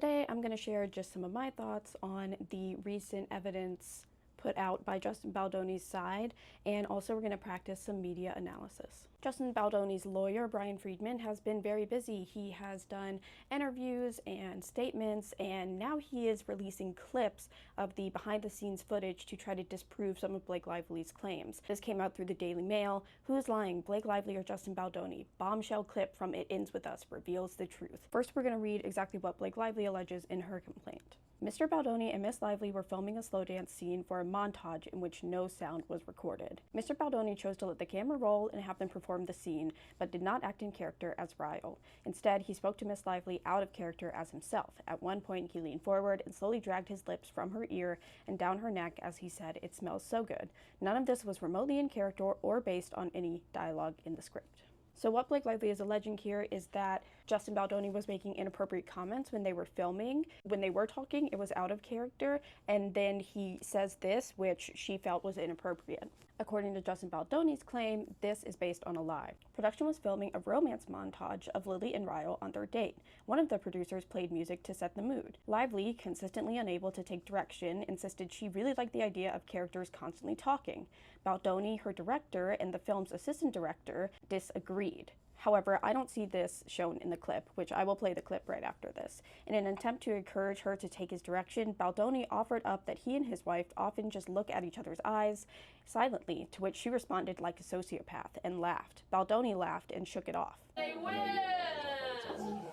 Today I'm going to share just some of my thoughts on the recent evidence put out by Justin Baldoni's side, and also we're going to practice some media analysis. Justin Baldoni's lawyer, Brian Friedman, has been very busy. He has done interviews and statements, and now he is releasing clips of the behind-the-scenes footage to try to disprove some of Blake Lively's claims. This came out through the Daily Mail. Who's lying, Blake Lively or Justin Baldoni? Bombshell clip from It Ends With Us reveals the truth. First, we're going to read exactly what Blake Lively alleges in her complaint. Mr. Baldoni and Miss Lively were filming a slow dance scene for a montage in which no sound was recorded. Mr. Baldoni chose to let the camera roll and have them perform the scene, but did not act in character as Ryle. Instead, he spoke to Miss Lively out of character as himself. At one point, he leaned forward and slowly dragged his lips from her ear and down her neck as he said, "It smells so good." None of this was remotely in character or based on any dialogue in the script. So what Blake Lively is alleging here is that Justin Baldoni was making inappropriate comments when they were filming. When they were talking, it was out of character, and then he says this, which she felt was inappropriate. According to Justin Baldoni's claim, this is based on a lie. Production was filming a romance montage of Lily and Ryle on their date. One of the producers played music to set the mood. Lively, consistently unable to take direction, insisted she really liked the idea of characters constantly talking. Baldoni, her director, and the film's assistant director disagreed. However, I don't see this shown in the clip, which I will play the clip right after this. In an attempt to encourage her to take his direction, Baldoni offered up that he and his wife often just look at each other's eyes silently, to which she responded like a sociopath and laughed. Baldoni laughed and shook it off. They win!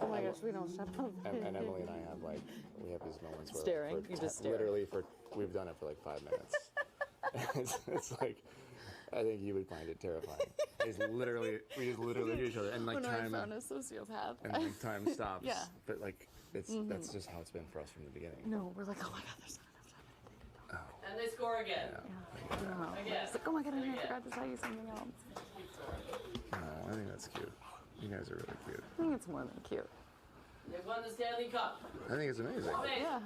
Oh my gosh, we don't shut up. And Emily and I have we have these moments where Staring, you just stare. Literally we've done it for like 5 minutes. it's like, I think you would find it terrifying. We just literally hit each other and like when time. I found a sociopath. And like time stops. Yeah. But like that's just how it's been for us from the beginning. No, we're like, oh my god, there's not enough time. And they score again. I don't know. Again. It's like, oh my god, I forgot to tell you something else. I think that's cute. You guys are really cute. I think it's more than cute. They've won the Stanley Cup. I think it's amazing. Yeah.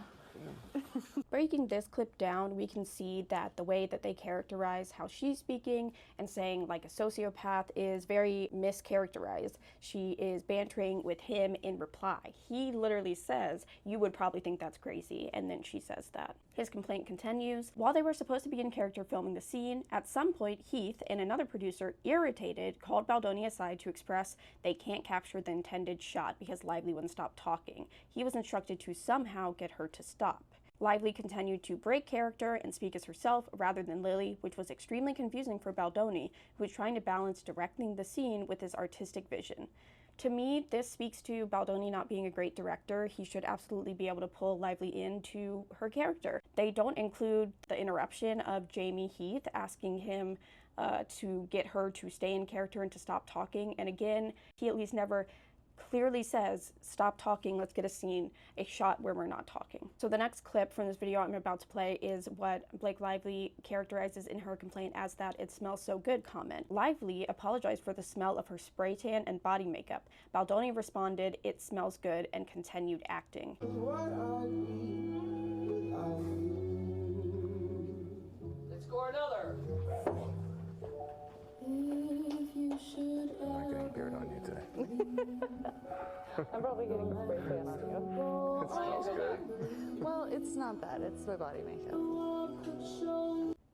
Breaking this clip down, we can see that the way that they characterize how she's speaking and saying like a sociopath is very mischaracterized. She is bantering with him in reply. He literally says, "You would probably think that's crazy," and then she says that. His complaint continues. While they were supposed to be in character filming the scene, at some point Heath and another producer, irritated, called Baldoni aside to express they can't capture the intended shot because Lively wouldn't stop talking. He was instructed to somehow get her to stop. Lively continued to break character and speak as herself rather than Lily, which was extremely confusing for Baldoni, who was trying to balance directing the scene with his artistic vision. To me, this speaks to Baldoni not being a great director. He should absolutely be able to pull Lively into her character. They don't include the interruption of Jamie Heath asking him to get her to stay in character and to stop talking. And again, he at least never clearly says, "Stop talking, let's get a shot where we're not talking." So the next clip from this video I'm about to play is what Blake Lively characterizes in her complaint as that "it smells so good" comment. Lively apologized for the smell of her spray tan and body makeup. Baldoni responded, "It smells good," and continued acting. Let's score another. I'm not getting beard on you today. I'm probably getting a spray tan on you. It smells good. Well, it's not bad. It's my body makeup.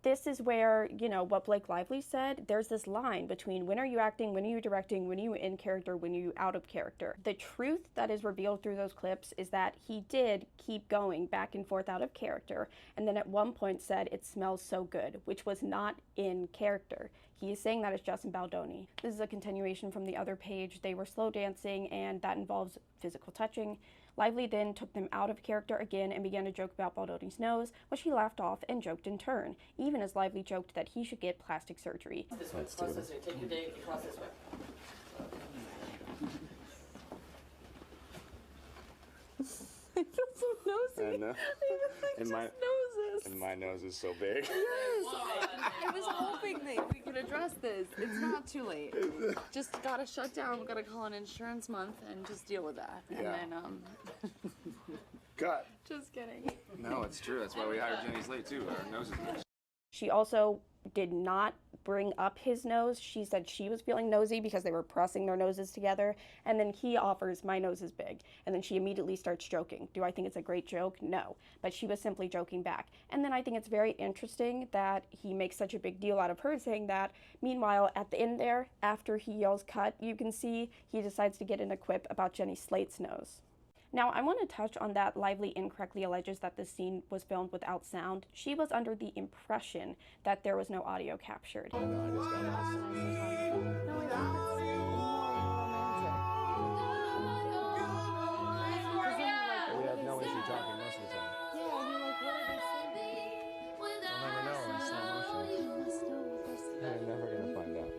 This is where, what Blake Lively said, there's this line between when are you acting, when are you directing, when are you in character, when are you out of character. The truth that is revealed through those clips is that he did keep going back and forth out of character, and then at one point said, "It smells so good," which was not in character. He is saying that as Justin Baldoni. This is a continuation from the other page. They were slow dancing, and that involves physical touching. Lively then took them out of character again and began to joke about Baldoni's nose, which he laughed off and joked in turn, even as Lively joked that he should get plastic surgery. This way, cross this way. Take your date across this way. I feel so nosy. I know. And my nose is so big. Yes, I was hoping that we could address this. It's not too late. Just gotta shut down. We gotta call an insurance month and just deal with that. And Yeah. then Cut. just kidding. No, it's true. That's why we hired Jenny's late too. Our noses. She also did not bring up his nose. She said she was feeling nosy because they were pressing their noses together, and then he offers, "My nose is big," and then she immediately starts joking. Do I think it's a great joke? No, but she was simply joking back. And then I think it's very interesting that he makes such a big deal out of her saying that. Meanwhile, at the end there, after he yells cut, you can see he decides to get in a quip about Jenny Slate's nose. Now, I want to touch on that Lively incorrectly alleges that this scene was filmed without sound. She was under the impression that there was no audio captured. No, I just got this. We have no issue talking most of the time. I'll never know in slow motion. You're never gonna find out.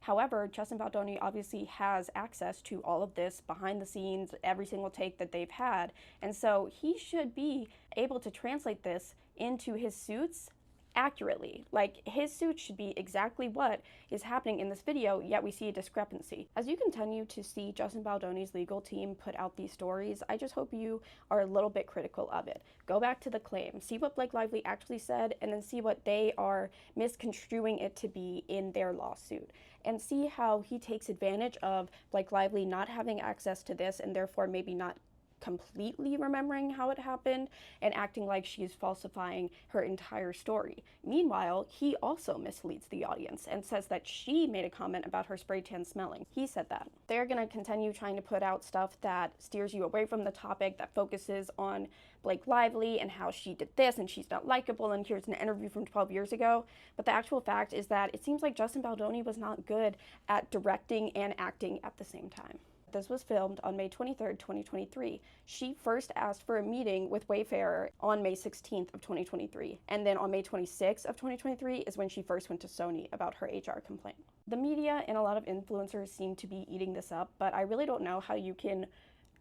However, Justin Baldoni obviously has access to all of this behind the scenes, every single take that they've had, and so he should be able to translate this into his suits accurately. Like, his suit should be exactly what is happening in this video, yet we see a discrepancy. As you continue to see Justin Baldoni's legal team put out these stories, I just hope you are a little bit critical of it. Go back to the claim, see what Blake Lively actually said, and then see what they are misconstruing it to be in their lawsuit. And see how he takes advantage of Blake Lively not having access to this and therefore maybe not completely remembering how it happened and acting like she's falsifying her entire story. Meanwhile, he also misleads the audience and says that she made a comment about her spray tan smelling. He said that. They're going to continue trying to put out stuff that steers you away from the topic, that focuses on Blake Lively and how she did this and she's not likable and here's an interview from 12 years ago. But the actual fact is that it seems like Justin Baldoni was not good at directing and acting at the same time. This was filmed on May 23rd, 2023. She first asked for a meeting with Wayfarer on May 16th of 2023. And then on May 26th of 2023 is when she first went to Sony about her HR complaint. The media and a lot of influencers seem to be eating this up, but I really don't know how you can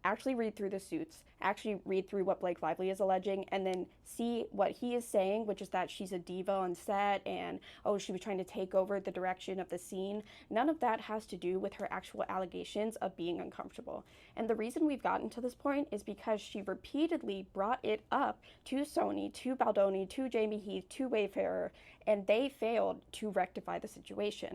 actually read through the suits, actually read through what Blake Lively is alleging, and then see what he is saying, which is that she's a diva on set and, oh, she was trying to take over the direction of the scene. None of that has to do with her actual allegations of being uncomfortable. And the reason we've gotten to this point is because she repeatedly brought it up to Sony, to Baldoni, to Jamie Heath, to Wayfarer, and they failed to rectify the situation.